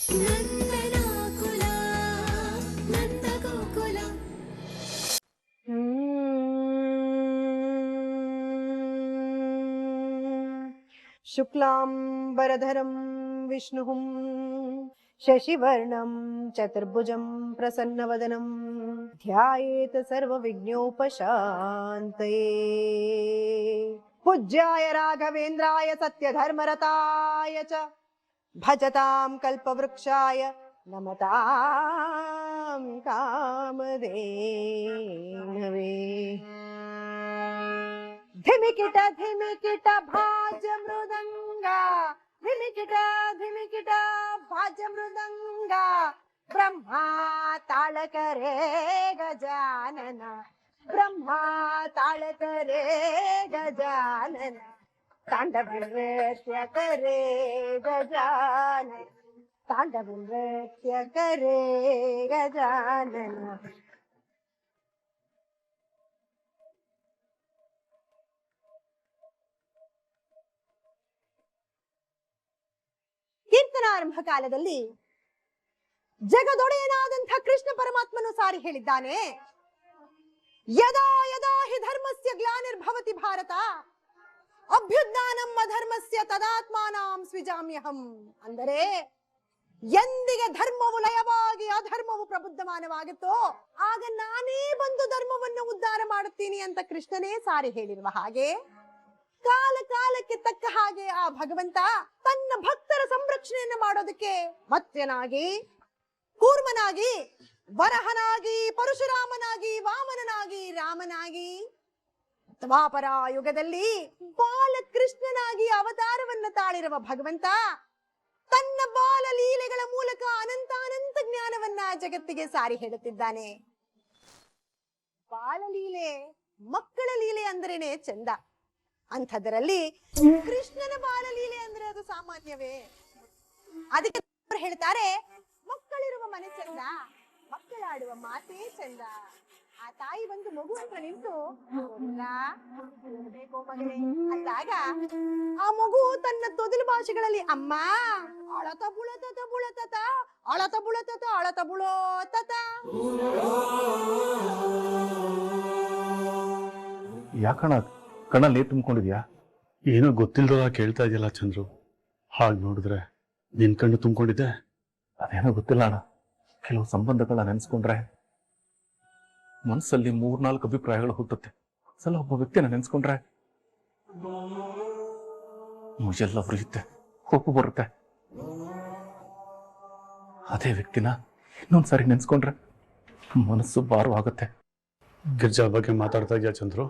ನಂದನಾಕುಲ ನಂದಗೋಕುಲ. ಶುಕ್ಲಾಂಬರಧರಂ ವಿಷ್ಣುಃ ಶಶಿವರ್ಣಂ ಚತುರ್ಭುಜಂ ಪ್ರಸನ್ನವದನಂ ಧ್ಯಾಯೇತ್ ಸರ್ವವಿಘ್ನೋಪಶಾಂತಯೇ. ಪೂಜ್ಯಾಯ ರಾಘವೇಂದ್ರಾಯ ಸತ್ಯಧರ್ಮರತಾಯ ಚ ಭಜತಾಂ ಕಲ್ಪವೃಕ್ಷಾಯ ನಮತಾಂ ಕಾಮಧೇನವೇ. ಧಿಮಿಕಿಟ ಧಿಮಿಕಿಟ ಭಾಜ ಮೃದಂಗ, ಧಿಮಿಕಿಟ ಧಿಮಿಕಿಟ ಭಾಜ ಮೃದಂಗ, ಬ್ರಹ್ಮ ತಾಳಕರೇ ಗಜಾನನ, ಬ್ರಹ್ಮ ತಾಳಕರೇ ಗಜಾನನ, ತಾಂಡವ ನೃತ್ಯ ಕರೇ ಗಜಾನನ, ತಾಂಡವ ನೃತ್ಯ ಕರೇ ಗಜಾನನ. ಕೀರ್ತನಾರಂಭ ಕಾಲದಲ್ಲಿ ಜಗದೊಡೆಯನಾದಂಥ ಕೃಷ್ಣ ಪರಮಾತ್ಮನು ಸಾರಿ ಹೇಳಿದ್ದಾನೆ, ಯದಾ ಯದಾ ಹಿ ಧರ್ಮಸ್ಯ ಗ್ಲಾನಿರ್ಭವತಿ ಭಾರತ ಅಭ್ಯುತ್ಥಾನಂ ಅಧರ್ಮಸ್ಯ ತದಾತ್ಮಾನಾಂ ಸ್ವಿಜಾಮ್ಯಹಂ. ಅಂದರೆ ಎಂದಿಗೆ ಧರ್ಮವು ಲಯವಾಗಿ ಅಧರ್ಮವು ಪ್ರಬುದ್ಧಮಾನವಾಗುತ್ತೋ ಆಗ ನಾನೇ ಬಂದು ಧರ್ಮವನ್ನು ಉದ್ಧಾರ ಮಾಡುತ್ತೀನಿ ಅಂತ ಕೃಷ್ಣನೇ ಸಾರಿ ಹೇಳಿರುವ ಹಾಗೆ, ಕಾಲ ಕಾಲಕ್ಕೆ ತಕ್ಕ ಹಾಗೆ ಆ ಭಗವಂತ ತನ್ನ ಭಕ್ತರ ಸಂರಕ್ಷಣೆಯನ್ನು ಮಾಡೋದಕ್ಕೆ ಮತ್ಸ್ಯನಾಗಿ, ಕೂರ್ಮನಾಗಿ, ವರಹನಾಗಿ, ಪರಶುರಾಮನಾಗಿ, ವಾಮನನಾಗಿ, ರಾಮನಾಗಿ, ದ್ವಾಪರ ಯುಗದಲ್ಲಿ ಬಾಲಕೃಷ್ಣನಾಗಿ ಅವತಾರವನ್ನು ತಾಳಿರುವ ಭಗವಂತ ತನ್ನ ಬಾಲ ಲೀಲೆಗಳ ಮೂಲಕ ಅನಂತ ಜ್ಞಾನವನ್ನ ಜಗತ್ತಿಗೆ ಸಾರಿ ಹೇಳುತ್ತಿದ್ದಾನೆ. ಬಾಲಲೀಲೆ ಮಕ್ಕಳ ಲೀಲೆ ಅಂದ್ರೇನೆ ಚಂದ, ಅಂಥದ್ರಲ್ಲಿ ಕೃಷ್ಣನ ಬಾಲಲೀಲೆ ಅಂದ್ರೆ ಅದು ಸಾಮಾನ್ಯವೇ? ಅದಕ್ಕೆ ಹೇಳ್ತಾರೆ, ಮಕ್ಕಳಿರುವ ಮನೆ ಚಂದ, ಮಕ್ಕಳಾಡುವ ಮಾತೇ ಚಂದ. ಆ ತಾಯಿ ಒಂದು ಮಗು ಹತ್ರ ನಿಂತು ಬೇಕೋ ಮಗನೇ ಅಂದಾಗ ಆ ಮಗು ತನ್ನ ತೊದಲು ಭಾಷೆಗಳಲ್ಲಿ ಅಮ್ಮ ಅಳತ ಬುಳತತ ಬುಳತತ ಅಳತ ಬುಳತತ ಅಳತ ಬುಳೋತತ. ಯಾಕಣ ಕಣ್ಣಲ್ಲಿ ನೀರು ತುಂಬಿಕೊಂಡಿದ್ಯಾ? ಏನೋ ಗೊತ್ತಿಲ್ದವ ಕೇಳ್ತಾ ಇದೆಯಲ್ಲ ಚಂದ್ರು, ಹಾಗೆ ನೋಡಿದ್ರೆ ನಿನ್ ಕಣ್ಣು ತುಂಬಿಕೊಂಡಿದ್ದೆ. ಅದೇನೋ ಗೊತ್ತಿಲ್ಲ ಅಣ್ಣ, ಕೆಲವು ಸಂಬಂಧಗಳನ್ನ ನೆನೆಸ್ಕೊಂಡ್ರೆ ಮನಸ್ಸಲ್ಲಿ 3-4 ಅಭಿಪ್ರಾಯಗಳು ಹುಟ್ಟುತ್ತೆ. ಸಲ ಒಬ್ಬ ವ್ಯಕ್ತಿನ ನೆನೆಸ್ಕೊಂಡ್ರೆ ಮುಜೆಲ್ಲ ಉರಿಯುತ್ತೆ, ಕೋಪ ಬರುತ್ತೆ. ಅದೇ ವ್ಯಕ್ತಿನ ಇನ್ನೊಂದ್ಸಾರಿ ನೆನೆಸ್ಕೊಂಡ್ರೆ ಮನಸ್ಸು ಭಾರವಾಗುತ್ತೆ. ಗಿರ್ಜಾ ಬಗ್ಗೆ ಮಾತಾಡ್ತಾ ಇದೆಯಾ ಚಂದ್ರು?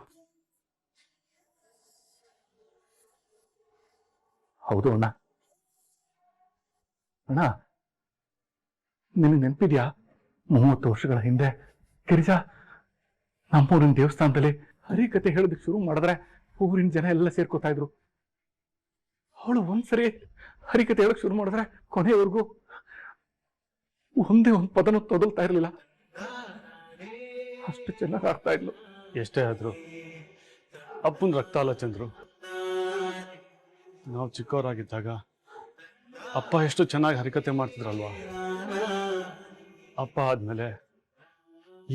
ಹೌದು ಅಣ್ಣ. ಅಣ್ಣ, ನಿನಗೆ ನೆನಪಿದ್ಯಾ 30 ವರ್ಷಗಳ ಹಿಂದೆ ಗಿರಿಜಾ ನಮ್ಮೂರಿನ ದೇವಸ್ಥಾನದಲ್ಲಿ ಹರಿಕತೆ ಹೇಳೋದಕ್ಕೆ ಶುರು ಮಾಡಿದ್ರೆ ಊರಿನ ಜನ ಎಲ್ಲ ಸೇರ್ಕೋತಾ ಇದ್ರು. ಅವಳು ಒಂದ್ಸರಿ ಹರಿಕತೆ ಹೇಳಕ್ ಶುರು ಮಾಡಿದ್ರೆ ಕೊನೆಯವರೆಗೂ ಒಂದೇ ಒಂದು ಪದನೂ ತೊದಲ್ತಾ ಇರ್ಲಿಲ್ಲ. ಅಷ್ಟು ಚೆನ್ನಾಗಿ ಆಡ್ತಾ ಇದ್ಲು. ಎಷ್ಟೇ ಆದ್ರು ಅಪ್ಪನ ರಕ್ತ ಅಲ್ಲ ಚಂದ್ರು. ನಾವು ಚಿಕ್ಕವರಾಗಿದ್ದಾಗ ಅಪ್ಪ ಎಷ್ಟು ಚೆನ್ನಾಗಿ ಹರಿಕತೆ ಮಾಡ್ತಿದ್ರಲ್ವಾ. ಅಪ್ಪ ಆದ್ಮೇಲೆ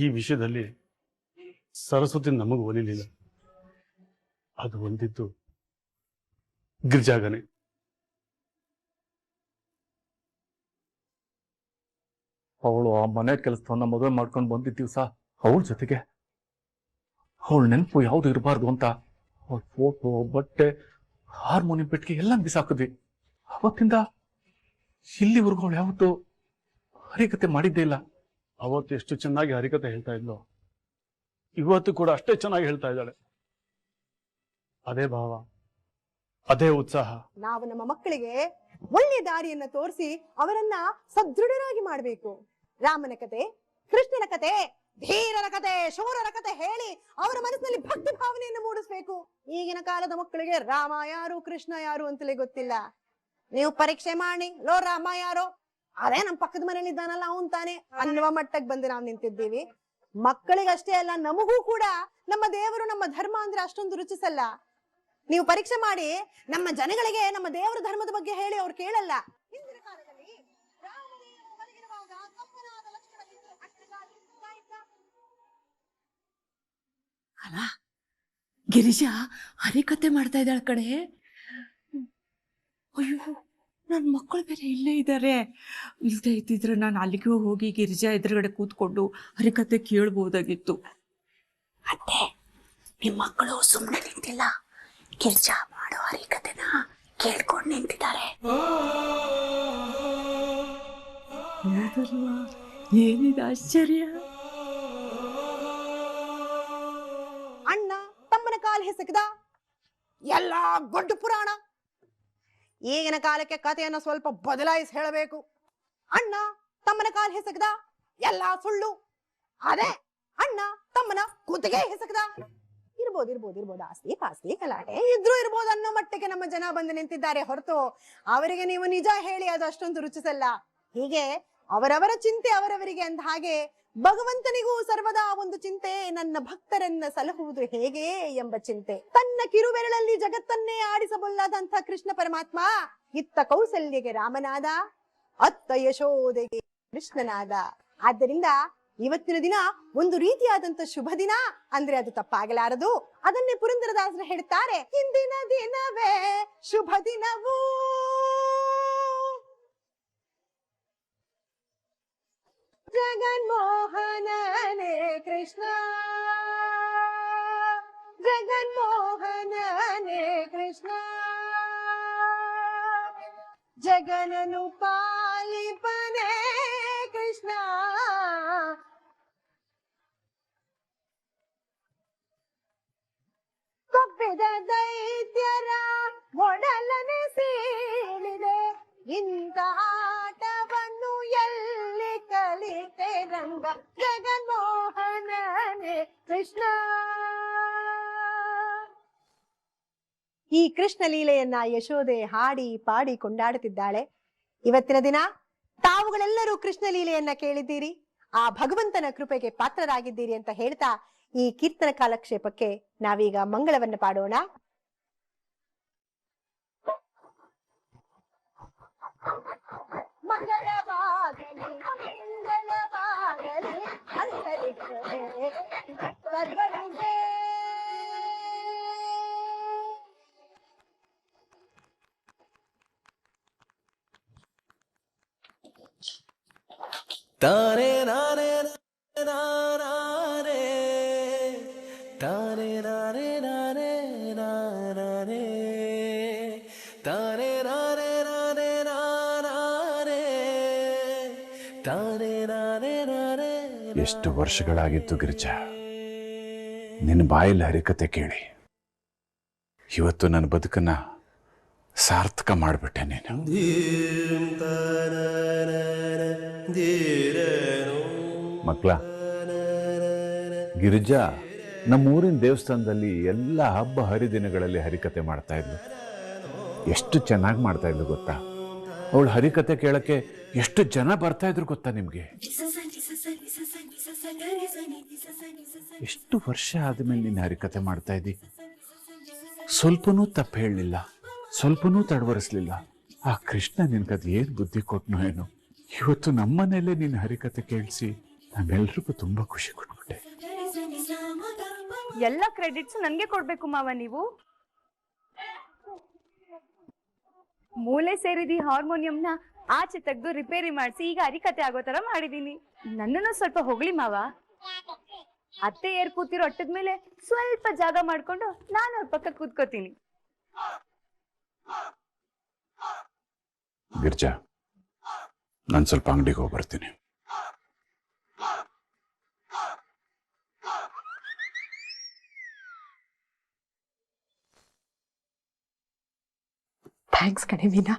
ಈ ವಿಷಯದಲ್ಲಿ ಸರಸ್ವತಿ ನಮಗೂ ಒಲಿಲಿಲ್ಲ. ಅದು ಒಂದಿದ್ದು ಗಿರ್ಜಾಗನೆ. ಅವಳು ಆ ಮನೆ ಕೆಲಸವನ್ನ ಮದುವೆ ಮಾಡ್ಕೊಂಡು ಬಂದಿದ್ದ ದಿವಸ ಅವಳ ಜೊತೆಗೆ ಅವಳ ನೆನಪು ಯಾವ್ದು ಇರಬಾರ್ದು ಅಂತ ಅವಳ ಫೋಟೋ, ಬಟ್ಟೆ, ಹಾರ್ಮೋನಿಯಂ ಪೆಟ್ಟಿಗೆ ಎಲ್ಲ ಬಿಸಾಕಿದ್ವಿ. ಅವತ್ತಿಂದ ಇಲ್ಲಿವರೆಗೂ ಅವಳು ಯಾವತ್ತೂ ಹರಿಕತೆ ಮಾಡಿದ್ದೇ ಇಲ್ಲ. ಅವತ್ತು ಎಷ್ಟು ಚೆನ್ನಾಗಿ ಹರಿಕತೆ ಹೇಳ್ತಾ ಇದ್ಲು, ಇವತ್ತು ಕೂಡ ಅಷ್ಟೇ ಚೆನ್ನಾಗಿ ಹೇಳ್ತಾ ಇದ್ದಾಳೆ. ಅದೇ ಭಾವ, ಅದೇ ಉತ್ಸಾಹ. ನಾವು ನಮ್ಮ ಮಕ್ಕಳಿಗೆ ಒಳ್ಳೆ ದಾರಿಯನ್ನ ತೋರಿಸಿ ಅವರನ್ನ ಸದೃಢರಾಗಿ ಮಾಡಬೇಕು. ರಾಮನ ಕತೆ, ಕೃಷ್ಣನ ಕತೆ, ಧೀರರ ಕತೆ, ಶೂರರ ಕತೆ ಹೇಳಿ ಅವರ ಮನಸ್ಸಿನಲ್ಲಿ ಭಕ್ತಿ ಭಾವನೆಯನ್ನು ಮೂಡಿಸ್ಬೇಕು. ಈಗಿನ ಕಾಲದ ಮಕ್ಕಳಿಗೆ ರಾಮ ಯಾರು ಕೃಷ್ಣ ಯಾರು ಅಂತಲೇ ಗೊತ್ತಿಲ್ಲ. ನೀವು ಪರೀಕ್ಷೆ ಮಾಡಿ ಲೋ ರಾಮ ಯಾರೋ, ಅದೇ ನಮ್ಮ ಪಕ್ಕದ ಮನೇಲಿ ಇದ್ದಾನಲ್ಲ ಅವನ್ ತಾನೆ ಅನ್ನುವ ಮಟ್ಟಕ್ಕೆ ಬಂದು ನಾವು ನಿಂತಿದ್ದೀವಿ. ಮಕ್ಕಳಿಗಷ್ಟೇ ಅಲ್ಲ, ನಮಗೂ ಕೂಡ ನಮ್ಮ ದೇವರು ನಮ್ಮ ಧರ್ಮ ಅಂದ್ರೆ ಅಷ್ಟೊಂದು ರುಚಿಸಲ್ಲ. ನೀವು ಪರೀಕ್ಷೆ ಮಾಡಿ ನಮ್ಮ ಜನಗಳಿಗೆ ನಮ್ಮ ದೇವರ ಧರ್ಮದ ಬಗ್ಗೆ ಹೇಳಿ ಅವ್ರು ಕೇಳಲ್ಲ. ಹಿಂದಿನ ಕಾಲದಲ್ಲಿ ರಾಮ ಅಲ್ಲ ಗಿರಿಜಾ ಹರಿಕತೆ ಮಾಡ್ತಾ ಇದ್ದಾಳ ಕಡೆ. ಅಯ್ಯೋ ನನ್ನ ಮಕ್ಕಳು ಬೇರೆ ಇಲ್ಲೇ ಇದ್ದಾರೆ. ಇಲ್ಲದೆ ಇದ್ದಿದ್ರೆ ನಾನು ಅಲ್ಲಿಗೂ ಹೋಗಿ ಗಿರಿಜಾ ಎದುರುಗಡೆ ಕೂತ್ಕೊಂಡು ಹರಿಕತೆ ಕೇಳ್ಬೋದಾಗಿತ್ತು. ಅತ್ತೆ, ನಿಮ್ಮ ಮಕ್ಕಳು ಸುಮ್ಮನೆ ನಿಂತಿಲ್ಲ, ಗಿರಿಜಾ ಮಾಡೋ ಹರಿಕತೆನ ಕೇಳ್ಕೊಂಡು ನಿಂತಿದ್ದಾರೆ. ಹೌದಲ್ವಾ? ಏನಿದೆ ಆಶ್ಚರ್ಯ. ಅಣ್ಣ ತಮ್ಮನ ಕಾಲ್ ಹೆಸಕದ ಎಲ್ಲ ಗೊಡ್ಡು ಪುರಾಣ. ಈಗಿನ ಕಾಲಕ್ಕೆ ಕಥೆಯನ್ನು ಸ್ವಲ್ಪ ಬದಲಾಯಿಸಿ ಹೇಳಬೇಕು. ಅಣ್ಣ ತಮ್ಮನ ಕಾಲ್ ಹೆಸಕದ ಎಲ್ಲ ಸುಳ್ಳು. ಅದೇ ಅಣ್ಣ ತಮ್ಮನ ಕುತ್ತಿಗೆ ಹೆಸಕದ. ಇರ್ಬೋದು ಆಸ್ತಿ ಪಾಸ್ತಿ ಗಲಾಟೆ ಇದ್ರೂ ಇರ್ಬೋದು ಅನ್ನೋ ಮಟ್ಟಿಗೆ ನಮ್ಮ ಜನ ಬಂದು ನಿಂತಿದ್ದಾರೆ ಹೊರತು ಅವರಿಗೆ ನೀವು ನಿಜ ಹೇಳಿ ಅದು ಅಷ್ಟೊಂದು ರುಚಿಸಲ್ಲ. ಹೀಗೆ ಅವರವರ ಚಿಂತೆ ಅವರವರಿಗೆ ಅಂದ ಹಾಗೆ ಭಗವಂತನಿಗೂ ಸರ್ವದಾ ಒಂದು ಚಿಂತೆ, ನನ್ನ ಭಕ್ತರನ್ನ ಸಲಹುವುದು ಹೇಗೆ ಎಂಬ ಚಿಂತೆ. ತನ್ನ ಕಿರುಬೆರಳಲ್ಲಿ ಜಗತ್ತನ್ನೇ ಆಡಿಸಬಲ್ಲದಂಥ ಕೃಷ್ಣ ಪರಮಾತ್ಮ ಇತ್ತ ಕೌಸಲ್ಯಗೆ ರಾಮನಾದ, ಅತ್ತ ಯಶೋದೆಗೆ ಕೃಷ್ಣನಾದ. ಆದ್ದರಿಂದ ಇವತ್ತಿನ ದಿನ ಒಂದು ರೀತಿಯಾದಂತ ಶುಭ ದಿನ ಅಂದ್ರೆ ಅದು ತಪ್ಪಾಗಲಾರದು. ಅದನ್ನೇ ಪುರಂದರದಾಸರು ಹೇಳ್ತಾರೆ, ಇಂದಿನ ದಿನವೇ ಶುಭ ದಿನವೂ, ಜಗನ್ಮೋಹನನೇ ಕೃಷ್ಣ, ಜಗನ್ಮೋಹನನೇ ಕೃಷ್ಣ, ಜಗನನು ಪಾಲಿಪನೇ ಕೃಷ್ಣ. ಕೊಬ್ಬಿದ ದೈತ್ಯರ ಒಡಲನೆ ಸೀಳಿದೆ, ಇಂಥ ಆಟವನ್ನು ಎಲ್ಲಿ ಕಲಿತೆ ರಂಗ, ಜಗನ್ಮೋಹನನೇ ಕೃಷ್ಣ. ಈ ಕೃಷ್ಣ ಲೀಲೆಯನ್ನ ಯಶೋದೆ ಹಾಡಿ ಪಾಡಿ ಕೊಂಡಾಡುತ್ತಿದ್ದಾಳೆ. ಇವತ್ತಿನ ದಿನ ತಾವುಗಳೆಲ್ಲರೂ ಕೃಷ್ಣ ಲೀಲೆಯನ್ನ ಕೇಳಿದ್ದೀರಿ, ಆ ಭಗವಂತನ ಕೃಪೆಗೆ ಪಾತ್ರರಾಗಿದ್ದೀರಿ ಅಂತ ಹೇಳ್ತಾ ಈ ಕೀರ್ತನ ಕಾಲಕ್ಷೇಪಕ್ಕೆ ನಾವೀಗ ಮಂಗಳವನ್ನ ಪಾಡೋಣ. ಮಂಗಳವಾಗಲಿ ಮಂಗಳವಾಗಲಿ ಅಂತರಿಗೆ ಸರ್ವರಿಗೆ. ತಾನೇ ನಾನೇ ನಾನೇ ತಾನೇ ನಾನೇ ನಾನೇ ನಾನೇ ತಾನೇ ನಾನೇ ನಾನೇ ನಾನೇ ತಾನೇ ನಾನೇ ನಾನೇ. ಎಷ್ಟು ವರ್ಷಗಳಾಗಿತ್ತು ಗಿರಿಜಾ ನಿನ್ನ ಬಾಯಲ್ಲಿ ಹರಿಕತೆ ಕೇಳಿ. ಇವತ್ತು ನನ್ನ ಬದುಕನ್ನ ಸಾರ್ಥಕ ಮಾಡಿಬಿಟ್ಟೆ ನೀನು. ಮಕ್ಕಳ, ಗಿರಿಜಾ ನಮ್ಮೂರಿನ ದೇವಸ್ಥಾನದಲ್ಲಿ ಎಲ್ಲ ಹಬ್ಬ ಹರಿದಿನಗಳಲ್ಲಿ ಹರಿಕತೆ ಮಾಡ್ತಾ ಇದ್ಲು. ಎಷ್ಟು ಚೆನ್ನಾಗಿ ಮಾಡ್ತಾ ಇದ್ಲು ಗೊತ್ತಾ? ಅವಳು ಹರಿಕತೆ ಕೇಳಕ್ಕೆ ಎಷ್ಟು ಜನ ಬರ್ತಾ ಇದ್ರು ಗೊತ್ತಾ ನಿಮ್ಗೆ? ಎಷ್ಟು ವರ್ಷ ಆದ್ಮೇಲೆ ನೀನು ಹರಿಕತೆ ಮಾಡ್ತಾ ಇದ್ದಿ. ಸ್ವಲ್ಪನೂ ತಪ್ಪು ಹೇಳಲಿಲ್ಲ, ಸ್ವಲ್ಪನೂ ತಡವರಿಸ್ಲಿಲ್ಲ. ಆ ಕೃಷ್ಣ ನಿನ್ಗದು ಏನ್ ಬುದ್ಧಿ ಕೊಟ್ನೋ ಏನೋ. ಇವತ್ತು ನಮ್ಮನೇಲೆ ನೀನು ಹರಿಕತೆ ಕೇಳಿಸಿ ನಮ್ಮೆಲ್ರಿಗೂ ತುಂಬಾ ಖುಷಿ ಕೊಟ್ಬಿಟ್ಟೆ. ಎಲ್ಲ ಕ್ರೆಡಿಟ್ಸ್ ನನ್ಗೆ ಕೊಡ್ಬೇಕು ಮಾವ. ನೀವು ಮೂಲೆ ಸೇರಿದ ಹಾರ್ಮೋನಿಯಂನ ಆಚೆ ತೆಗೆದು ರಿಪೇರಿ ಮಾಡಿಸಿ ಈಗ ಹರಿಕತೆ ಆಗೋ ತರ ಮಾಡಿದೀನಿ. ನನ್ನನ್ನು ಸ್ವಲ್ಪ ಹೊಗಳಿ ಮಾವ. ಅತ್ತೆ ಏರ್ ಕೂತಿರೋ ಅಟ್ಟದ ಮೇಲೆ ಸ್ವಲ್ಪ ಜಾಗ ಮಾಡ್ಕೊಂಡು ನಾನು ಅವ್ರ ಪಕ್ಕ ಕೂತ್ಕೋತೀನಿ. ಗಿರ್ಜಾ, ನಾನು ಸ್ವಲ್ಪ ಅಂಗಡಿಗೆ ಹೋಗಿ ಬರ್ತೀನಿ. ಥ್ಯಾಂಕ್ಸ್ ಕಣೆ ಮೀನಾ.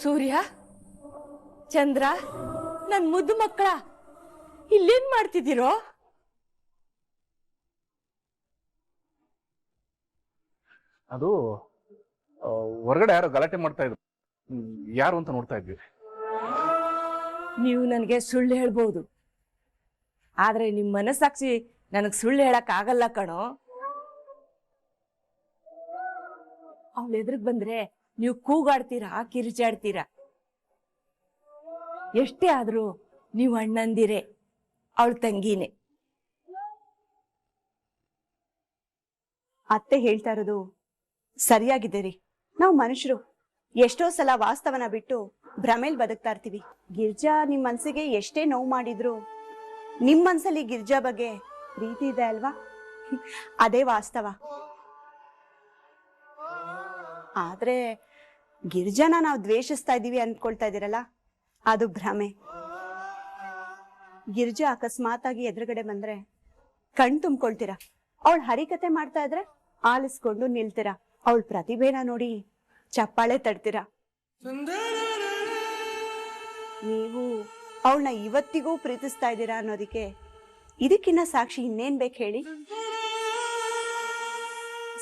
ಸೂರ್ಯ, ಚಂದ್ರ, ನನ್ ಮುದ್ದು ಮಕ್ಕಳ, ಇಲ್ಲೇನ್ ಮಾಡ್ತಿದ್ದೀರೋ? ಅದು ಹೊರಗಡೆ ಯಾರೋ ಗಲಾಟೆ ಮಾಡ್ತಾ ಇದ್ರು, ಯಾರು ಅಂತ ನೋಡ್ತಾ ಇದ್ವಿ. ನೀವು ನನಗೆ ಸುಳ್ಳು ಹೇಳ್ಬೋದು, ಆದ್ರೆ ನಿಮ್ ಮನಸ್ಸಾಕ್ಷಿ ನನಗ್ ಸುಳ್ಳು ಹೇಳಕ್ ಆಗಲ್ಲ ಕಣೋ. ಅವಳ ಎದುರಿಗೆ ಬಂದ್ರೆ ನೀವು ಕೂಗಾಡ್ತೀರಾ, ಕಿರಿಚಾಡ್ತೀರಾ. ಎಷ್ಟೇ ಆದ್ರೂ ನೀವು ಅಣ್ಣಂದಿರೇ, ಅವಳ ತಂಗಿನೇ. ಅತ್ತೆ ಹೇಳ್ತಾ ಇರೋದು ಸರಿಯಾಗಿದೆ ರೀ. ನಾವು ಮನುಷ್ಯರು ಎಷ್ಟೋ ಸಲ ವಾಸ್ತವನ ಬಿಟ್ಟು ಭ್ರಮೇಲ್ ಬದುಕ್ತಾ ಇರ್ತೀವಿ. ಗಿರ್ಜಾ ನಿಮ್ ಮನ್ಸಿಗೆ ಎಷ್ಟೇ ನೋವು ಮಾಡಿದ್ರು ನಿಮ್ ಮನ್ಸಲ್ಲಿ ಗಿರ್ಜಾ ಬಗ್ಗೆ ಪ್ರೀತಿ ಇದೆ ಅಲ್ವಾ? ಅದೇ ವಾಸ್ತವ. ಆದ್ರೆ ಗಿರ್ಜಾನ ನಾವು ದ್ವೇಷಿಸ್ತಾ ಇದೀವಿ ಅನ್ಕೊಳ್ತಾ ಇದೀರಲ್ಲ, ಅದು ಭ್ರಮೆ. ಗಿರ್ಜಾ ಅಕಸ್ಮಾತ್ ಆಗಿ ಎದುರುಗಡೆ ಬಂದ್ರೆ ಕಣ್ ತುಂಬ್ಕೊಳ್ತೀರಾ. ಅವಳ ಹರಿಕತೆ ಮಾಡ್ತಾ ಇದ್ರೆ ಆಲಿಸ್ಕೊಂಡು ನಿಲ್ತೀರಾ. ಅವಳ ಪ್ರತಿಭೆನ ನೋಡಿ ಚಪ್ಪಾಳೆ ತಡ್ತೀರಾ. ನೀವು ಅವಳನ್ನ ಇವತ್ತಿಗೂ ಪ್ರೀತಿಸ್ತಾ ಇದ್ದೀರಾ ಅನ್ನೋದಕ್ಕೆ ಇದಕ್ಕಿನ್ನ ಸಾಕ್ಷಿ ಇನ್ನೇನ್ ಬೇಕು ಹೇಳಿ?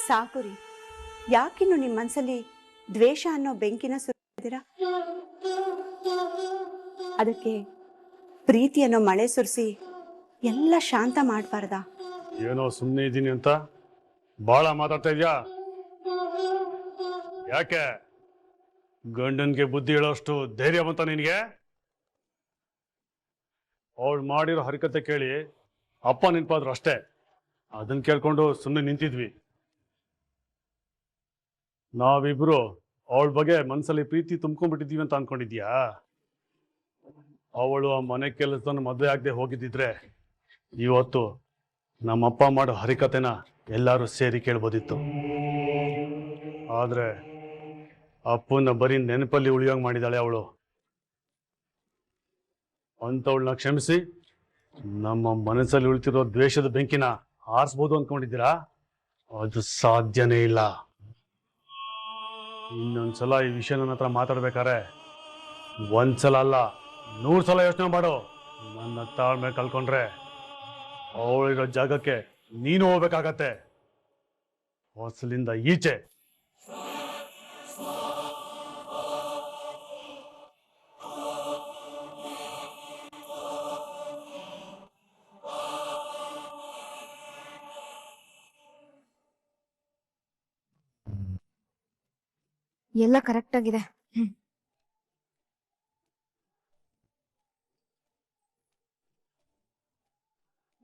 ಸಾಕು ರೀ. ಯಾಕಿನ್ನು ನಿಮ್ಮ ಮನ್ಸಲ್ಲಿ ದ್ವೇಷ ಅನ್ನೋ ಬೆಂಕಿನ ಸುರಿದಿರಾ? ಅದಕ್ಕೆ ಪ್ರೀತಿ ಅನ್ನೋ ಮಳೆ ಸುರಿಸಿ ಎಲ್ಲ ಶಾಂತ ಮಾಡಬಾರ್ದ? ಏನೋ ಸುಮ್ಮನೆ ಇದ್ದೀನಿ ಅಂತ ಬಹಳ ಮಾತಾಡ್ತಾ ಇದ್ಯಾ? ಯಾಕೆ ಗಂಡನ್ಗೆ ಬುದ್ಧಿ ಹೇಳೋಷ್ಟು ಧೈರ್ಯ ಬಂತ ನಿನಗೆ? ಅವಳು ಮಾಡಿರೋ ಹರಿಕತೆ ಕೇಳಿ ಅಪ್ಪ ನೆನಪಾದ್ರು ಅಷ್ಟೇ. ಅದನ್ನ ಕೇಳ್ಕೊಂಡು ಸುಮ್ಮನೆ ನಿಂತಿದ್ವಿ. ನಾವಿಬ್ರು ಅವಳ ಬಗ್ಗೆ ಮನಸ್ಸಲ್ಲಿ ಪ್ರೀತಿ ತುಂಬ್ಕೊಂಡ್ಬಿಟ್ಟಿದೀವಿ ಅಂತ ಅನ್ಕೊಂಡಿದ್ಯಾ? ಅವಳು ಆ ಮನೆ ಕೆಲಸದನ್ನು ಮದುವೆ ಆಗದೆ ಹೋಗಿದ್ದಿದ್ರೆ ಇವತ್ತು ನಮ್ಮಪ್ಪ ಮಾಡೋ ಹರಿಕತೆನ ಎಲ್ಲರೂ ಸೇರಿ ಕೇಳ್ಬೋದಿತ್ತು. ಆದ್ರೆ ಅಪ್ಪನ ಬರೀ ನೆನಪಲ್ಲಿ ಉಳಿಯೋಂಗ್ ಮಾಡಿದಾಳೆ ಅವಳು. ಅಂತವಳನ್ನ ಕ್ಷಮಿಸಿ ನಮ್ಮ ಮನಸ್ಸಲ್ಲಿ ಉಳಿತಿರೋ ದ್ವೇಷದ ಬೆಂಕಿನ ಆರಿಸ್ಬೋದು ಅನ್ಕೊಂಡಿದ್ದೀರಾ? ಅದು ಸಾಧ್ಯನೇ ಇಲ್ಲ. ಇನ್ನೊಂದ್ಸಲ ಈ ವಿಷಯ ನನ್ನ ಹತ್ರ ಮಾತಾಡ್ಬೇಕಾರೆ ಒಂದ್ಸಲ ಅಲ್ಲ 100 ಸಲ ಯೋಚನೆ ಮಾಡು. ನನ್ನ ತಾಳ್ಮೆ ಕಳ್ಕೊಂಡ್ರೆ ಅವಳಿರೋ ಜಾಗಕ್ಕೆ ನೀನು ಹೋಗ್ಬೇಕಾಗತ್ತೆ, ಹೊಸಲಿಂದ ಈಚೆ. ಎಲ್ಲ ಕರೆಕ್ಟ್ ಆಗಿದೆ.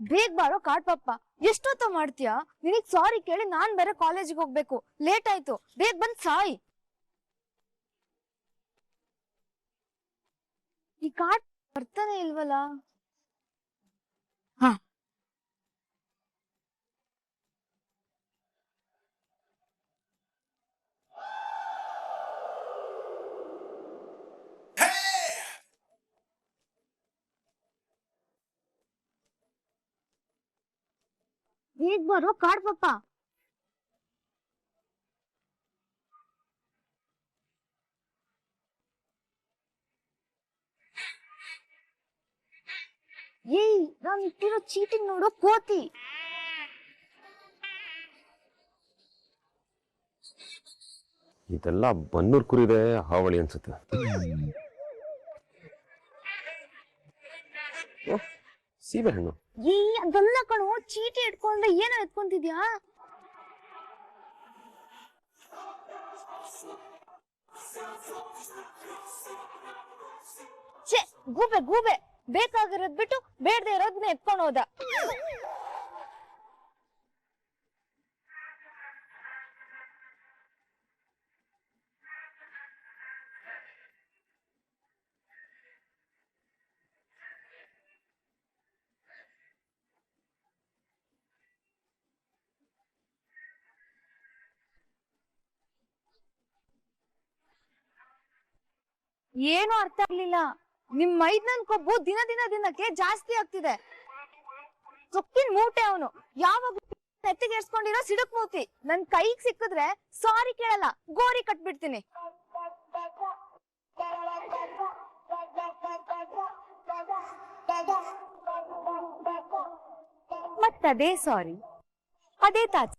ಬೇಗ ಬಾರೋ ಕಾಡ್ಪಪ್ಪ, ಎಷ್ಟೊತ್ತ ಮಾಡ್ತೀಯಾ? ನಿನಗ್ ಸಾರಿ ಕೇಳಿ ನಾನ್ ಬೇರೆ ಕಾಲೇಜಿಗೆ ಹೋಗ್ಬೇಕು, ಲೇಟ್ ಆಯ್ತು. ಬೇಗ ಬಂದ್ ಸಾಯ್. ಈ ಕಾಡ್ ಬರ್ತಾನೆ ಇಲ್ವಲ್ಲ? ಹ, ಬೇಗ ಬಾರೋ ಕಾಡ್ಪಪ್ಪ. ಏಯ್, ನಾನ್ ಇಟ್ಟಿರೋ ಚೀಟಿಂಗ್ ನೋಡೋ ಕೋತಿ. ಇದೆಲ್ಲ ಬನ್ನೂರ್ ಕುರಿದೆ ಹಾವಳಿ ಅನ್ಸುತ್ತೆ. ಸೀಬೆ ಹಣ್ಣು. ಅದಲ್ಲ ಕಣೋ, ಚೀಟಿ ಇಟ್ಕೊಂಡ್ರೆ ಏನೋ ಎತ್ಕೊಂತಿದ್ಯಾ? ಛೇ, ಗೂಬೆ ಗೂಬೆ, ಬೇಕಾಗಿರೋದ್ ಬಿಟ್ಟು ಬೇಡದೆ ಇರೋದನ್ನ ಎತ್ಕೊಂಡು ಹೋದ. ಏನು ಅರ್ಥ ಆಗ್ಲಿಲ್ಲ. ನಿಮ್ ಮೈದ್ನನ್ ಕೊಬ್ಬು ದಿನಕ್ಕೆ ಜಾಸ್ತಿ ಆಗ್ತಿದೆ. ಸೊಕ್ಕಿನ ಮೂಟೆ ಅವನು. ಯಾವಾಗ ನೆತ್ತಿಗೇರ್ಸ್ಕೊಂಡಿರೋ ಸಿಡುಕ್ ಮೂತಿ. ನನ್ ಕೈಗ್ ಸಿಕ್ಕಿದ್ರೆ ಸಾರಿ ಕೇಳಲ್ಲ, ಗೋರಿ ಕಟ್ಬಿಡ್ತೀನಿ. ಮತ್ತದೇ ಸಾರಿ, ಅದೇ ತಾಚ,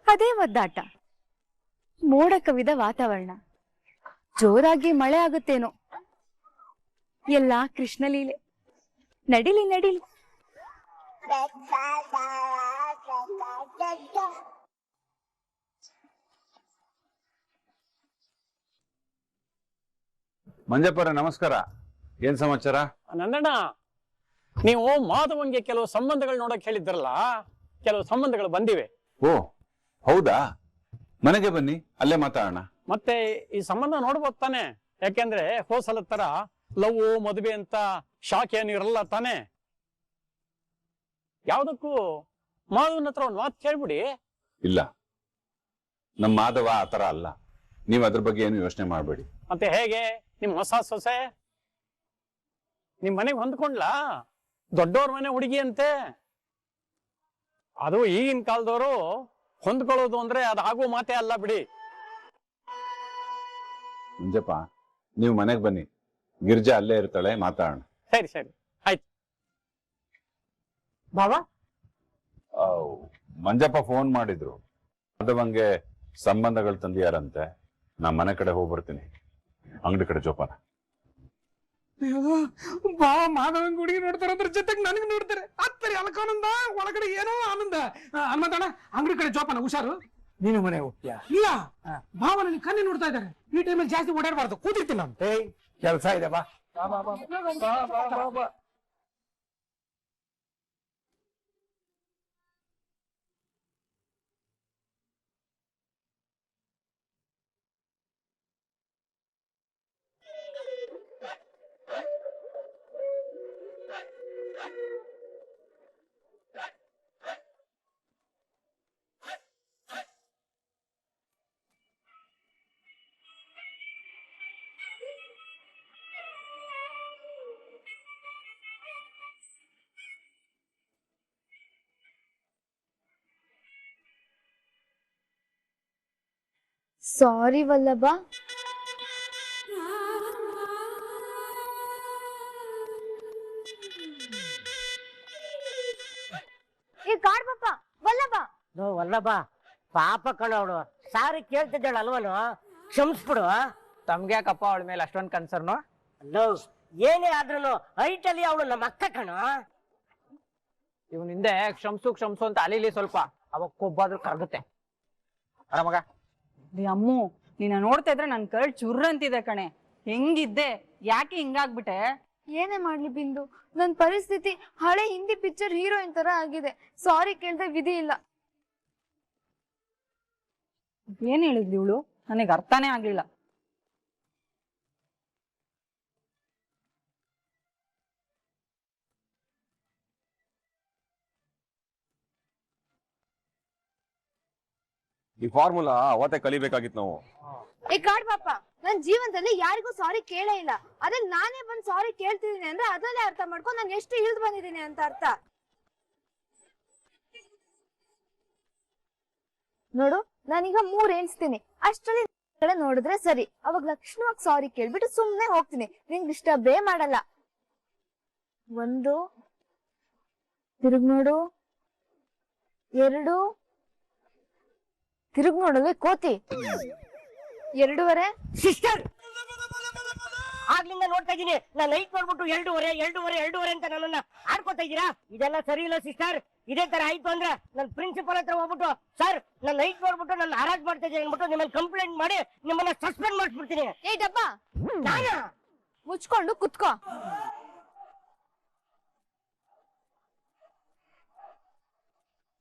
ಅದೇ ಒದ್ದಾಟ. ಮೋಡ ಕವಿದ ವಾತಾವರಣ. ಜೋರಾಗಿ ಮಳೆ ಆಗುತ್ತೇನೋ. ಎಲ್ಲ ಕೃಷ್ಣಲೀಲೆ. ನಡಿಲಿ ನಡಿಲಿ, ಮಂಜಪ್ಪರ ನಮಸ್ಕಾರ. ಏನ್ ಸಮಾಚಾರ? ನಂದಣ್ಣ, ನೀವು ಮಾಧವಂಗೆ ಕೆಲವು ಸಂಬಂಧಗಳು ನೋಡಕ್ ಹೇಳಿದ್ರಲ್ಲ, ಕೆಲವು ಸಂಬಂಧಗಳು ಬಂದಿವೆ. ಓ ಹೌದಾ? ಮನೆಗೆ ಬನ್ನಿ, ಅಲ್ಲೇ ಮಾತಾಡೋಣ. ಮತ್ತೆ ಈ ಸಂಬಂಧ ನೋಡ್ಬೋದು ತಾನೆ? ಯಾಕೆಂದ್ರೆ ಹೋಸಲ ತರ ಲವ್ ಮದುವೆ ಅಂತ ಶಾಕ್ ಏನು ಇರಲ್ಲ ತಾನೆ. ಯಾವ್ದಕ್ಕೂ ಮಾಧವನ ಹತ್ರ ಒಂದ್ ಮಾತು ಕೇಳ್ಬಿಡಿ. ಇಲ್ಲ, ನಮ್ಮ ಮಾಧವ ಆತರ ಅಲ್ಲ. ನೀವ್ ಅದ್ರ ಬಗ್ಗೆ ಏನು ಯೋಚನೆ ಮಾಡ್ಬೇಡಿ. ಮತ್ತೆ ಹೇಗೆ ನಿಮ್ ಹೊಸ ಸೊಸೆ ನಿಮ್ ಮನೆಗೆ ಹೊಂದ್ಕೊಂಡ್ಲಾ? ದೊಡ್ಡವ್ರ ಮನೆ ಹುಡುಗಿ ಅಂತೆ. ಅದು ಈಗಿನ ಕಾಲದವರು ಹೊಂದ್ಕೊಳ್ಳೋದು ಅಂದ್ರೆ ಅದು ಆಗುವ ಮಾತೇ ಅಲ್ಲ ಬಿಡಿ. ಮಂಜಪ್ಪ, ನೀವು ಮನೆಗೆ ಬನ್ನಿ, ಗಿರ್ಜಾ ಅಲ್ಲೇ ಇರ್ತಾಳೆ, ಮಾತಾಡೋಣ. ಸರಿ ಸರಿ ಆಯ್ತು. ಬಾಬಾ, ಮಂಜಪ್ಪ ಫೋನ್ ಮಾಡಿದ್ರು, ಮಾಧವಂಗೆ ಸಂಬಂಧಗಳು ತಂದಿಯಾರಂತೆ. ನಾ ಮನೆ ಕಡೆ ಹೋಗಿ ಬರ್ತೀನಿ, ಅಂಗಡಿ ಕಡೆ ಜೋಪಾನ. ಬಾ, ಮಾಧವನ್ ಹುಡುಗಿ ನೋಡ್ತಾರಂದ್ರ ಜೊತೆಗೆ ನನಗೆ ನೋಡ್ತಾರೆ. ಅತ್ತರಿ ಅಲ್ಕಾನಂದ, ಒಳಗಡೆ ಏನೋ ಆನಂದ. ಹನುಮಂತಣ್ಣ, ಅಂಗಡಿ ಕಡೆ ಜೋಪಾನ, ಹುಷಾರು. ನೀನು ಮನೆ ಹೋಗ್ತೀಯಾ? ಇಲ್ಲ, ಭಾವ ನನಗೆ ಕಣ್ಣಿ ನೋಡ್ತಾ ಇದ್ದಾರೆ. ಈ ಟೈಮಲ್ಲಿ ಜಾಸ್ತಿ ಓಡಾಡಬಾರ್ದು, ಕೂತಿರ್ತೀನಿ ನಾನು. ಕೆಲಸ ಇದೆ, ಬಾ. ಸಾರಿ ವಲ್ಲಭ. ಏ ಕಾಡ್ ಪಾಪ, ವಲ್ಲಭ. ವಲ್ಲಭ ಪಾಪ ಕಣ ಅವಳು. ಸಾರಿ ಕೇಳ್ತಿದ್ದಾಳ ಅಲ್ವನು, ಕ್ಷಮಿಸ್ಬಿಡು. ತಮ್ಗ್ಯಾಕಪ್ಪ ಅವಳ ಮೇಲೆ ಅಷ್ಟೊಂದು ಕನ್ಸರ್ನು? ಅಲ್ಲೋ, ಏನೇ ಆದ್ರೂ ಐಟಲ್ಲಿ ಅವಳು ನಮ್ಮ ಅಕ್ಕ ಕಣ. ಇವನ್ ಹಿಂದೆ ಕ್ಷಮ್ಸು ಅಂತ ಅಲಿಲಿ ಸ್ವಲ್ಪ, ಅವಾಗ ಕೊಬ್ಬಾದ್ರೂ ಕರಗುತ್ತೆ. ಆರಾಮಗ ಅಮ್ಮು, ನೀನ ನೋಡ್ತಾ ಇದ್ರೆ ನನ್ ಕರಡ್ ಚುರ್ರ ಅಂತಿದೆ ಕಣೆ. ಹೆಂಗಿದ್ದೆ, ಯಾಕೆ ಹಿಂಗಾಗ್ಬಿಟ್ಟೆ? ಏನೇ ಮಾಡ್ಲಿ ಬಿಂದು, ನನ್ ಪರಿಸ್ಥಿತಿ ಹಳೆ ಹಿಂದಿ ಪಿಕ್ಚರ್ ಹೀರೋಯಿನ್ ತರ ಆಗಿದೆ. ಸಾರಿ ಕೇಳ್ದೆ ವಿಧಿ ಇಲ್ಲ. ಏನ್ ಹೇಳಿದ್ಲಿ ಇವಳು? ನನಗೆ ಅರ್ಥನೇ ಆಗ್ಲಿಲ್ಲ. ಈ ಫಾರ್ಮುಲಾ ಅವತ್ತೇ ಕಲಿಬೇಕಾಗಿತ್ತು ನಾವು. ಏ ಕಾಡ್ ಪಾಪ, ನನ್ ಜೀವನದಲ್ಲಿ ಯಾರಿಗೂ ಸಾರಿ ಕೇಳೇ ಇಲ್ಲ. ಅದ್ರಲ್ಲಿ ನಾನೇ ಬಂದ್ ಸಾರಿ ಕೇಳ್ತಿದೀನಿ ಅಂದ್ರೆ ಅದರಲ್ಲೇ ಅರ್ಥ ಮಾಡ್ಕೊಂಡು ನಾನು ಎಷ್ಟು ಇಳ್ದು ಬಂದಿದ್ದೀನಿ ಅಂತ ಅರ್ಥ. ನೋಡು, ನಾನೀಗ 3 ಎಣಿಸ್ತೀನಿ, ಅಷ್ಟರಲ್ಲಿ ಕಡೆ ನೋಡಿದ್ರೆ ಸರಿ. ಅವಾಗ ಲಕ್ಷಣವಾಗಿ ಸಾರಿ ಕೇಳ್ಬಿಟ್ಟು ಸುಮ್ನೆ ಹೋಗ್ತೀನಿ. ನಿಂಗ್ ಡಿಸ್ಟರ್ಬೇ ಮಾಡಲ್ಲ. 1, ತಿರುಗ್ ನೋಡು, 2, ತಿರುಗ್ ನೋಡಲ್ವೇ ಕೋತಿ, 2.5. ಸಿಸ್ಟರ್, ಆಗ್ಲಿಂದ ನೋಡ್ತಾ ಇದೀನಿ. ನಾನು ನೈಟ್ ನೋಡ್ಬಿಟ್ಟು 2.5 ಅಂತ ನನ್ನನ್ನ ಆಡ್ಕೊತಾ ಇದ್ದೀರಾ? ಇದೆಲ್ಲ ಸರಿ ಇಲ್ಲ ಸಿಸ್ಟರ್. ಇದೇ ತರ ಆಯ್ತು ಅಂದ್ರೆ ನನ್ನ ಪ್ರಿನ್ಸಿಪಲ್ ಹತ್ರ ಹೋಗ್ಬಿಟ್ಟು, ಸರ್ ನಾನು ನೈಟ್ ನೋಡ್ಬಿಟ್ಟು ನನ್ನ ಹರಾಜ್ ಮಾಡ್ತಾ ಇದ್ದೀನಿ ಅಂದ್ಬಿಟ್ಟು ನಿಮ್ಮಲ್ಲಿ ಕಂಪ್ಲೇಂಟ್ ಮಾಡಿ ನಿಮ್ಮನ್ನ ಸಸ್ಪೆಂಡ್ ಮಾಡಿಸ್ಬಿಡ್ತೀನಿ. ಏ ಡಬ್ಬ, ನಾನಾ? ಮುಚ್ಕೊಂಡು ಕುತ್ಕೋ.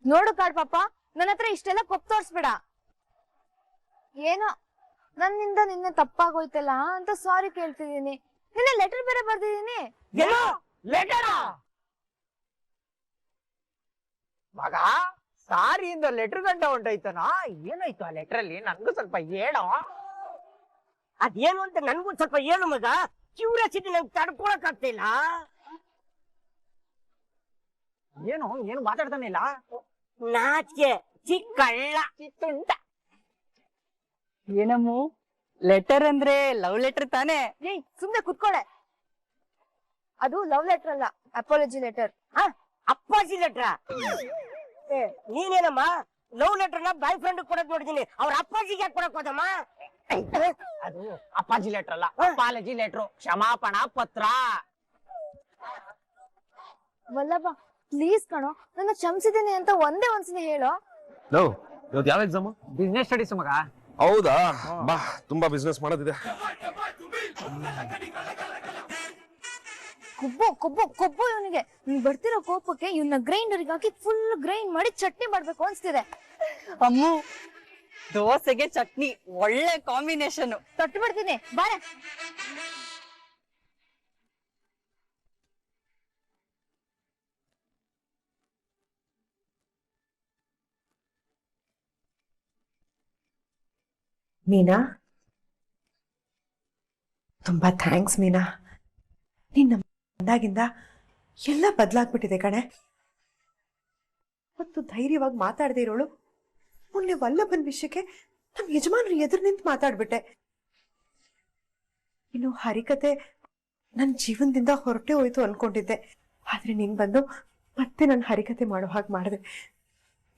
ನೋಡು ಕಾಡ್ ಪಾಪ, ನನ್ನ ಹತ್ರ ಇಷ್ಟೆಲ್ಲ ಕೊಪ್ ತೋರ್ಸ್ಬೇಡ. ಏನೋ ನನ್ನಿಂದ ನಿನ್ನೆ ತಪ್ಪಾಗೋಯ್ತಲ್ಲ ಅಂತ ಸಾರಿ ಕೇಳ್ತಿದೀನಿ. ನಿನ್ನೆ ಲೆಟರ್ ಬೇರೆ ಬರ್ದಿದೀನಿ. ಮಗ, ಸಾರಿಯಿಂದ ಲೆಟರ್ ಗಂಟ ಹೊಂಟೈತನಾ? ಏನಾಯ್ತು ಆ ಲೆಟರ್ ಅಲ್ಲಿ? ನನ್ಗೂ ಸ್ವಲ್ಪ ಹೇಳೋ. ಅದೇನು ಅಂತ ನನ್ಗೂ ಸ್ವಲ್ಪ ಹೇಳು ಮಗ. ಕ್ಯೂರಿಯಾಸಿಟಿ ನಂಗೆ ತಡ್ಕೊಳಕ್ ಆಗ್ತಿಲ್ಲ. ಏನು ಮಾತಾಡ್ತಾನೆ ಇಲ್ಲ? ನಾಚಿಕೆ ಚಿಕ್ಕಳ್ಳ ಚಿತ್ತುಂಟ. ಏನಮ್ಮು, ಲೆಟರ್ ಅಂದ್ರೆ ಲವ್ ಲೆಟರ್ ತಾನೇ? ಏಯ್ ಸುಮ್ನೆ ಕುತ್ಕೊಳೆ. ಅದು ಲವ್ ಲೆಟರ್ ಅಲ್ಲ, ಅಪಾಲಜಿ ಲೆಟರ್. ಅಪ್ಪಾಜಿ ಲೆಟ್ರ? ನೀನೇನಮ್ಮ ಲವ್ ಲೆಟರ್ನ ಬಾಯ್ ಫ್ರೆಂಡ್ ಕೊಡಕ್ ನೋಡಿದೀನಿ, ಅವ್ರ ಅಪ್ಪಾಜಿಗೆ ಯಾಕೆ ಕೊಡಕ್ ಹೋದಮ್ಮ? ಅದು ಅಪ್ಪಾಜಿ ಲೆಟರ್ ಅಲ್ಲ, ಅಪಾಲಜಿ ಲೆಟ್ರು, ಕ್ಷಮಾಪಣಾ ಪತ್ರ. ವಲ್ಲಭ, ಪ್ಲೀಸ್ ಕಣೋ, ನನ್ನ ಕ್ಷಮಿಸಿದ್ದೀನಿ ಅಂತ ಒಂದ್ಸಲ ಹೇಳೋ. ಲೋ ಇವತ್ತು ಯಾವ ಎಕ್ಸಾಮ್? ಬಿಸ್ನೆಸ್ ಸ್ಟಡೀಸ್ ಮಗ. ಹೌದಾ, ಬಾ ತುಂಬಾ ಬಿಸ್ನೆಸ್ ಮಾಡೋದಿದೆ. ಕೊಬ್ಬು ಇವನಿಗೆ. ನೀನ್ ಬರ್ತಿರೋ ಕೋಪಕ್ಕೆ ಇವನ್ನ ಗ್ರೈಂಡರ್ಗೆ ಹಾಕಿ ಫುಲ್ ಗ್ರೈಂಡ್ ಮಾಡಿ ಚಟ್ನಿ ಮಾಡ್ಬೇಕು ಅನ್ಸ್ತಿದೆ. ಅಮ್ಮು, ದೋಸೆಗೆ ಚಟ್ನಿ ಒಳ್ಳೆ ಕಾಂಬಿನೇಷನ್. ತೊಟ್ಟು ಬಿಡ್ತೀನಿ ಬಾರೆ. ಮೀನಾ, ತುಂಬಾ ಥ್ಯಾಂಕ್ಸ್ ಮೀನಾ. ನಿನ್ನ ಬಂದಾಗಿಂದ ಎಲ್ಲ ಬದಲಾಗ್ಬಿಟ್ಟಿದೆ ಕಣೆ. ಮತ್ತು ಧೈರ್ಯವಾಗಿ ಮಾತಾಡದೇ ಇರೋಳು ಮೊನ್ನೆ ವಲ್ಲಭನ್ ವಿಷಯಕ್ಕೆ ನಮ್ಮ ಯಜಮಾನ್ರು ಎದುರು ನಿಂತು ಮಾತಾಡ್ಬಿಟ್ಟೆ. ಇನ್ನು ಹರಿಕತೆ ನನ್ನ ಜೀವನದಿಂದ ಹೊರಟೆ ಹೋಯ್ತು ಅನ್ಕೊಂಡಿದ್ದೆ. ಆದ್ರೆ ನೀನ್ ಬಂದು ಮತ್ತೆ ನನ್ನ ಹರಿಕತೆ ಮಾಡೋ ಹಾಗೆ ಮಾಡಿದೆ.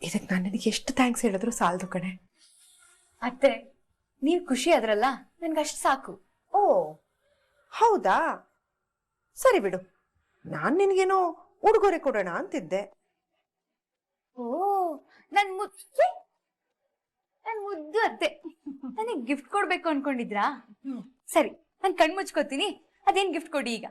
ಇದಕ್ಕೆ ನಾನು ನಿನಗೆ ಎಷ್ಟು ಥ್ಯಾಂಕ್ಸ್ ಹೇಳಿದ್ರು ಸಾಲದು ಕಣೆ. ಅತ್ತೆ, ನೀವ್ ಖುಷಿ ಆದ್ರಲ್ಲ, ನನ್ಗಷ್ಟು ಸಾಕು. ಓ ಹೌದಾ, ಸರಿ ಬಿಡು. ನಾನ್ ನಿನ್ಗೇನೋ ಉಡುಗೊರೆ ಕೊಡೋಣ ಅಂತಿದ್ದೆ. ಓ, ನನ್ ಮುದ್ದು ಅತ್ತೆ, ನನಗ್ ಗಿಫ್ಟ್ ಕೊಡ್ಬೇಕು ಅನ್ಕೊಂಡಿದ್ರಾ? ಸರಿ, ನಾನ್ ಕಣ್ ಮುಚ್ಕೋತೀನಿ. ಅದೇನ್ ಗಿಫ್ಟ್ ಕೊಡಿ ಈಗ.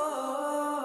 Oh